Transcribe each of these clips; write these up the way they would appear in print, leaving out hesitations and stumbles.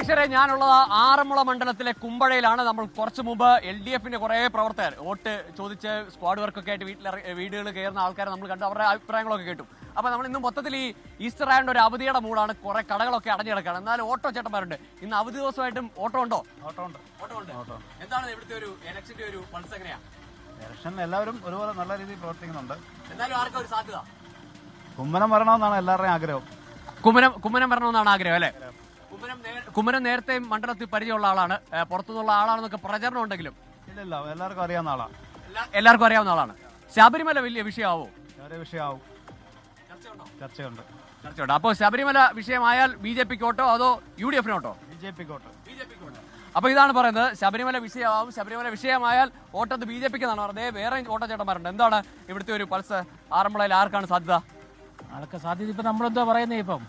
പ്രേക്ഷകരെ, ഞാനുള്ളത് ആറന്മുള മണ്ഡലത്തിലെ കുമ്പഴയിലാണ്. നമ്മൾ കുറച്ചു മുമ്പ് LDFന്റെ കുറെ പ്രവർത്തകർ വോട്ട് ചോദിച്ച് സ്ക്വാഡ് വർക്കൊക്കെ ആയിട്ട് വീടുകൾ കയറുന്ന ആൾക്കാരെ നമ്മൾ കണ്ടു, അവരുടെ അഭിപ്രായങ്ങളൊക്കെ കേട്ടു. അപ്പൊ നമ്മൾ ഇന്ന് മൊത്തത്തിൽ ഈ ഈസ്റ്റർ ആയതുകൊണ്ട് ഒരു അവധിയുടെ മൂടാണ്. കുറെ കടകളൊക്കെ അടഞ്ഞു കിടക്കുകയാണ്. എന്നാലും ഓട്ടോ ചേട്ടന്മാരുണ്ട്. ഇന്ന് അവധി ദിവസമായിട്ടും ഓട്ടോ ഉണ്ടോ? ഓട്ടോ ഉണ്ട്. എന്താണ് ഇവിടുത്തെ ഒരു ഇലക്ഷന്റെ ഒരു പൾസ് എങ്ങനെയാ? ഇലക്ഷൻ എല്ലാവരും ഒരുപോലെ നല്ല രീതിയിൽ പ്രവർത്തിക്കുന്നുണ്ട്. എന്നാലും ആർക്കും ഒരു സാധ്യത കുമ്മനം വരണമെന്നാണ് എല്ലാവരുടെയും ആഗ്രഹം. കുമ്മനം വരണമെന്നാണ് ആഗ്രഹം അല്ലേ? കുമ്മനം നേരത്തെ മണ്ഡലത്തിൽ പരിചയമുള്ള ആളാണ്, പുറത്തുനിന്നുള്ള ആളാണെന്നൊക്കെ പ്രചരണം ഉണ്ടെങ്കിലും ഇല്ല, എല്ലാവർക്കും അറിയാവുന്ന ആളാണ്. എല്ലാവർക്കും അറിയാവുന്ന ആളാണ്. ശബരിമല വലിയ വിഷയമാവോ? വിഷയമാവും. ചർച്ചയുണ്ട്. അപ്പോൾ ശബരിമല വിഷയമായാൽ BJPക്ക് ഓട്ടോ അതോ UDF ഓട്ടോ? BJPക്ക് ഓട്ടോ. അപ്പൊ ഇതാണ് പറയുന്നത്, ശബരിമല വിഷയമാവും. ശബരിമല വിഷയമായാൽ ഓട്ടത് BJPക്ക് എന്നാണ് പറഞ്ഞത്. വേറെ ഓട്ടോ ചേട്ടന്മാരുണ്ട്. എന്താണ് ഇവിടുത്തെ ഒരു പൾസ്? ആറന്മുളയിൽ ആർക്കാണ് സാധ്യത? സാധ്യത ഇപ്പൊ നമ്മളെന്താ പറയുന്നത്? ഇപ്പം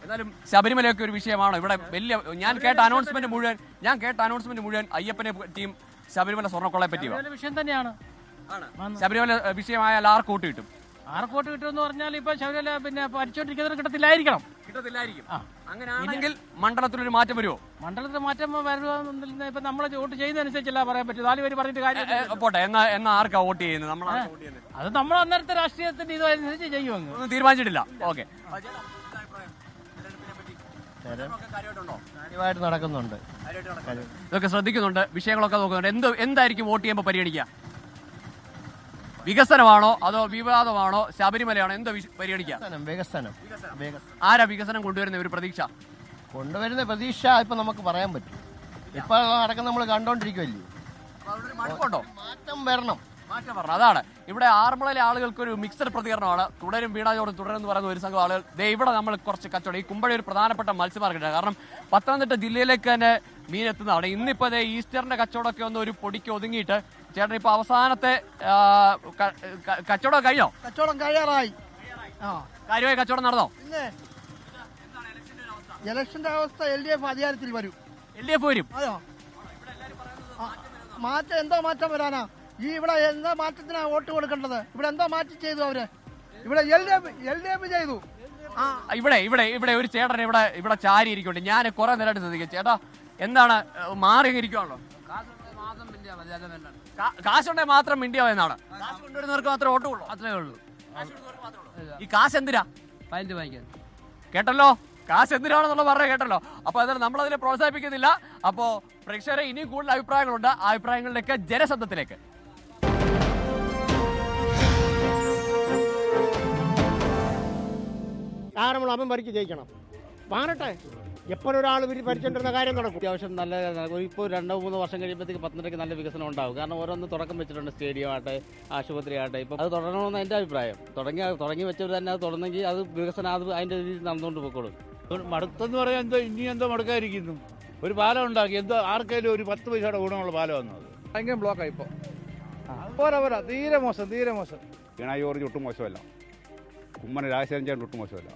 എന്നാലും ശബരിമലയൊക്കെ ഒരു വിഷയമാണോ ഇവിടെ? വലിയ ഞാൻ കേട്ട അനൗൺസ്മെന്റ് മുഴുവൻ അയ്യപ്പനെ പറ്റിയും ശബരിമല സ്വർണ്ണക്കൊള്ളയെ പറ്റിയും വിഷയം തന്നെയാണ്. ശബരിമല വിഷയമായാൽ ആർക്ക് വോട്ട് കിട്ടും? ആർക്കോട്ട് കിട്ടുമെന്ന് പറഞ്ഞാൽ ഇപ്പൊ ശബരിമല പിന്നെ പഠിച്ചോണ്ടിരിക്കുന്നവർ കിട്ടത്തില്ലായിരിക്കും. അങ്ങനെയാണെങ്കിൽ മണ്ഡലത്തിലൊരു മാറ്റം വരുമോ? മണ്ഡലത്തിൽ മാറ്റം വരുമെന്നില്ല. ഇപ്പൊ നമ്മൾ വോട്ട് ചെയ്യുന്നതനുസരിച്ചല്ല പറയാൻ പറ്റും. 4 പേര് പറഞ്ഞിട്ട് കാര്യം പോട്ടെ. എന്നാ ആർക്കാ വോട്ട് ചെയ്യുന്നത്? അത് നമ്മൾ അന്നേരത്തെ രാഷ്ട്രീയത്തിന്റെ ഇതനുസരിച്ച് ചെയ്യുമെന്ന് ഒന്നും തീരുമാനിച്ചിട്ടില്ല. ഓക്കെ, കാര്യമായിട്ട് നടക്കുന്നുണ്ട്. ഇതൊക്കെ ശ്രദ്ധിക്കുന്നുണ്ട്, വിഷയങ്ങളൊക്കെ നോക്കുന്നുണ്ട്. എന്തായിരിക്കും വോട്ട് ചെയ്യുമ്പോൾ പരിഗണിക്കുക? വികസനമാണോ അതോ വിവാദമാണോ? ശബരിമലയാണോ? എന്തോ പരിഗണിക്കുക? വികസനം. ആരാ വികസനം കൊണ്ടുവരുന്ന ഒരു പ്രതീക്ഷ? ഇപ്പൊ നമുക്ക് പറയാൻ പറ്റും. ഇപ്പൊ അടക്കം നമ്മൾ കണ്ടോണ്ടിരിക്കുമല്ലേ. മാറ്റം വരണം. അതാണ് ഇവിടെ ആറന്മുളയിലെ ആളുകൾക്ക് ഒരു മിക്സഡ് പ്രതികരണമാണ്. തുടരും വീണ ജോർജ് തുടരുമെന്ന് പറയുന്ന ഒരു സംഘം ആളുകൾ. ഇവിടെ നമ്മൾ കുറച്ച് കച്ചവടം, ഈ കുമ്പഴ ഒരു പ്രധാനപ്പെട്ട മത്സ്യമാർക്കറ്റാണ്. കാരണം പത്തനംതിട്ട ജില്ലയിലേക്ക് തന്നെ മീൻ എത്തുന്നതാണ്. ഇന്നിപ്പോ ഈസ്റ്ററിന്റെ കച്ചവടമൊക്കെ ഒന്ന് ഒരു പൊടിക്ക് ഒതുങ്ങിയിട്ട് ചേട്ടൻ ഇപ്പൊ അവസാനത്തെ കച്ചവടം കഴിഞ്ഞോ? കച്ചവടം കഴിയാറായി. കാര്യമായി കച്ചവടം നടന്നോ? ഇലക്ഷന്റെ അവസ്ഥ LDF അധികാരത്തിൽ വരും. LDF വരും. അതെയോ? മാറ്റം എന്തോ മാറ്റം വരാനാ? ഇവിടെ എന്താ മാറ്റത്തിനാ വോട്ട് കൊടുക്കേണ്ടത്? ഇവിടെ എന്തോ മാറ്റം ചെയ്തു അവര്? ഇവിടെ LDF ചെയ്തു. ഇവിടെ ഒരു ചേട്ടൻ ഇവിടെ ചാരി ഇരിക്കുന്നുണ്ട്. ഞാൻ കുറെ നേരമായിട്ട് ശ്രദ്ധിക്കാം. ചേട്ടാ, എന്താണ് മാറി ഇരിക്കുവാണല്ലോ? കാശുണ്ടെ മാത്രം മിണ്ടിയോ എന്നാണ്. കാശ് കൊണ്ടുവരുന്നവർക്ക് മാത്രമേ വോട്ട് ഉള്ളൂ. അത്രേ ഉള്ളൂ. ഈ കാശ് എന്തിനാ? പൈൻറ്റ് വാങ്ങിക്കാൻ. കേട്ടല്ലോ, കാശ് എന്തിനാണെന്നുള്ള പറഞ്ഞ കേട്ടല്ലോ. അപ്പൊ അതിന് നമ്മളതിനെ പ്രോത്സാഹിപ്പിക്കുന്നില്ല. അപ്പോ പ്രേക്ഷകരെ ഇനിയും കൂടുതൽ അഭിപ്രായങ്ങളുണ്ട്. ആ അഭിപ്രായങ്ങളിലേക്ക് ജനശബ്ദത്തിലേക്ക്. ആറന്മുള അവൻ ഭരിക്ക് ജയിക്കണം. മാറട്ടെ. എപ്പോഴൊരാൾ ഭരിച്ചുകൊണ്ടിരുന്ന കാര്യം നടക്കും. അത്യാവശ്യം നല്ല ഇപ്പോൾ 2-3 വർഷം കഴിയുമ്പോഴത്തേക്ക് പത്തനംതിട്ടയ്ക്ക് നല്ല വികസനം ഉണ്ടാവും. കാരണം ഓരോന്ന് തുടക്കം വെച്ചിട്ടുണ്ട്. സ്റ്റേഡിയം ആട്ടെ, ആശുപത്രി ആട്ടെ. ഇപ്പം അത് തുടരണമെന്ന് എൻ്റെ അഭിപ്രായം. തുടങ്ങി വെച്ചവർ തന്നെ അത് തുടർന്നെങ്കിൽ അത് വികസനം അത് അതിൻ്റെ രീതിയിൽ നടന്നുകൊണ്ട് പോയിക്കോളും. മടുത്തെന്ന് പറയാൻ ഇനി എന്തോ മടുക്കാതിരിക്കുന്നു. ഒരു പാലം ഉണ്ടാക്കി, എന്തോ ആർക്കെങ്കിലും ഒരു 10 പൈസയുടെ ഗുണമുള്ള പാലം വന്നത്. ഭയങ്കര ബ്ലോക്കായി ഇപ്പോൾ. പോരാ, തീരെ മോശം. പിണറായി ജോർജ് ഒട്ടും മോശമല്ല. കുമ്മനം രാജശേഖരൻ ചേട്ടൻ ഒട്ടും മോശമല്ല.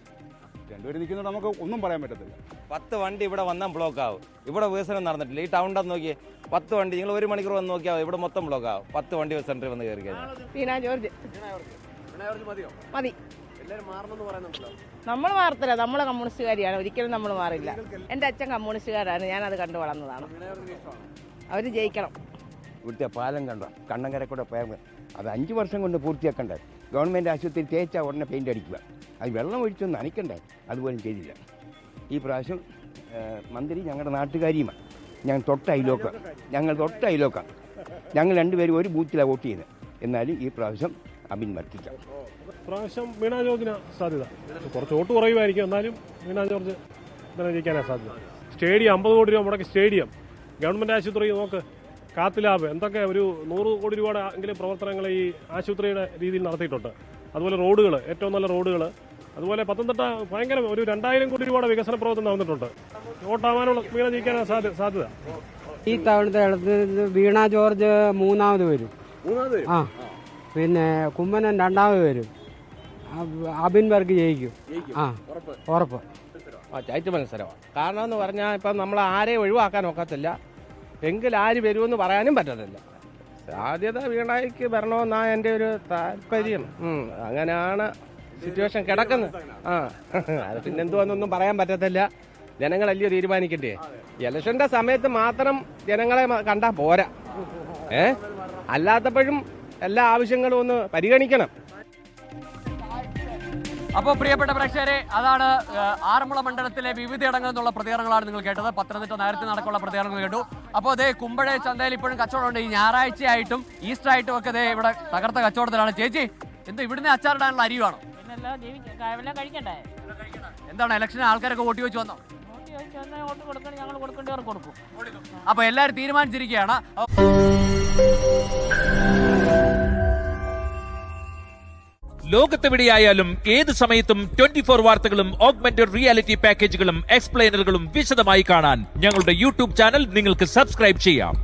രണ്ടുപേരും നിൽക്കുന്നത് നമുക്ക് ഒന്നും പറയാൻ പറ്റത്തില്ല. 10 വണ്ടി ഇവിടെ വന്നാൽ ബ്ലോക്ക് ആവും. ഇവിടെ വികസനം നടന്നിട്ടില്ല. ഈ ടൗണിൻ്റെ നോക്കിയേ, 10 വണ്ടി നിങ്ങൾ 1 മണിക്കൂർ വന്ന് നോക്കിയാൽ ഇവിടെ മൊത്തം ബ്ലോക്ക് ആവും. 10 വണ്ടി സെന്ററിൽ വന്ന് കയറി കഴിഞ്ഞാൽ. വീണ ജോർജ് മതി. നമ്മൾ മാറത്തില്ല. നമ്മൾ കമ്മ്യൂണിസ്റ്റുകാരിയാണ്. ഒരിക്കലും നമ്മൾ മാറില്ല. എൻ്റെ അച്ഛൻ കമ്മ്യൂണിസ്റ്റുകാരാണ്. ഞാനത് കണ്ടു വളർന്നതാണ്. അവർ ജയിക്കണം. ഇവിടുത്തെ പാലം കണ്ടോ? കണ്ണങ്കര കൂടെ പോയാൽ അത് 5 വർഷം കൊണ്ട് പൂർത്തിയാക്കണ്ടേ. ഗവൺമെൻറ് ആശുപത്രി തേച്ചാൽ ഉടനെ പെയിൻ്റ് അടിക്കുക. അത് വെള്ളം ഒഴിച്ചൊന്നും നനയ്ക്കണ്ടേ, അതുപോലും ചെയ്തില്ല. ഈ പ്രാവശ്യം മന്ത്രി ഞങ്ങളുടെ നാട്ടുകാരിയുമാണ്. ഞങ്ങൾ തൊട്ട അയലോക്കാണ്. ഞങ്ങൾ രണ്ടുപേരും ഒരു ബൂത്തിലാണ് വോട്ട് ചെയ്യുന്നത്. എന്നാലും ഈ പ്രാവശ്യം അബിൻ വർദ്ധിക്കാം. പ്രാവശ്യം വീണ ജോർജിന് സാധ്യത. കുറച്ച് വോട്ട് കുറയുമായിരിക്കും, എന്നാലും വീണ ജോർജ് തന്നെ ജയിക്കാനാണ് സാധ്യത. സ്റ്റേഡിയം 50 കോടി രൂപ മുടക്കി സ്റ്റേഡിയം, ഗവൺമെൻറ് ആശുപത്രി നോക്ക്, കാത്ത് ലാബ്, എന്തൊക്കെ ഒരു 100 കോടി രൂപയുടെ എങ്കിലും പ്രവർത്തനങ്ങൾ ഈ ആശുപത്രിയുടെ രീതിയിൽ നടത്തിയിട്ടുണ്ട്. അതുപോലെ റോഡുകൾ, ഏറ്റവും നല്ല റോഡുകൾ. അതുപോലെ പത്തനംതിട്ട ഭയങ്കര ഒരു 2000 കോടി രൂപയുടെ വികസന പ്രവർത്തനം നടന്നിട്ടുണ്ട്. വോട്ടാവാനുള്ള വീണ ജയിക്കാനാണ് സാധ്യത. ഈ തവണത്തെ വീണ ജോർജ് 3ാമത് വരും. ആ, പിന്നെ കുമ്മനം 2ാമത് വരും. അബിൻ വർഗ് ജയിക്കും. ആ, ഉറപ്പ്. ചൈറ്റ് മത്സരമാണ്. കാരണം എന്ന് പറഞ്ഞാൽ ഇപ്പം നമ്മൾ ആരെയും ഒഴിവാക്കാൻ ഒക്കത്തില്ല. എങ്കിൽ ആര് വരുമെന്ന് പറയാനും പറ്റത്തില്ല. സാധ്യത വീണയ്ക്ക് വരണമെന്നാണ് എൻ്റെ ഒരു താല്പര്യം. അങ്ങനെയാണ് സിറ്റുവേഷൻ കിടക്കുന്നത്. അത് പിന്നെന്തുവെന്നൊന്നും പറയാൻ പറ്റത്തില്ല. ജനങ്ങളല്ലയോ തീരുമാനിക്കണ്ടേ? ഇലക്ഷന്റെ സമയത്ത് മാത്രം ജനങ്ങളെ കണ്ടാ പോരാ. അല്ലാത്തപ്പോഴും എല്ലാ ആവശ്യങ്ങളും ഒന്ന് പരിഗണിക്കണം. അപ്പോൾ പ്രിയപ്പെട്ട പ്രേക്ഷകരെ, അതാണ് ആറന്മുള മണ്ഡലത്തിലെ വിവിധയിടങ്ങളിൽ നിന്നുള്ള പ്രതികരണങ്ങളാണ് നിങ്ങൾ കേട്ടത്. പത്തനംതിട്ട നേരത്തെ നടക്കുള്ള പ്രതികരണങ്ങൾ കേട്ടു. അപ്പോൾ അതേ കുമ്പഴ ചന്തയിൽ ഇപ്പോഴും കച്ചവടമുണ്ട്. ഈ ഞായറാഴ്ചയായിട്ടും ഈസ്റ്റർ ആയിട്ടും ഒക്കെ അതേ ഇവിടെ തകർത്ത കച്ചവടത്തിലാണ്. ചേച്ചി, എന്താ ഇവിടുന്ന് അച്ചാറിടാനുള്ള അരിവാണോ? എന്താണ് ഇലക്ഷന് ആൾക്കാരൊക്കെ വോട്ട് ചോദിച്ചു വന്നോ? അപ്പൊ എല്ലാരും തീരുമാനിച്ചിരിക്കുകയാണ്. ലോകത്തെവിടെയായാലും ഏത് സമയത്തും 24 വാർത്തകളും ഓഗ്മെന്റഡ് റിയാലിറ്റി പാക്കേജുകളും എക്സ്പ്ലെയിനറുകളും വിശദമായി കാണാൻ ഞങ്ങളുടെ യൂട്യൂബ് ചാനൽ നിങ്ങൾക്ക് സബ്സ്ക്രൈബ് ചെയ്യാം.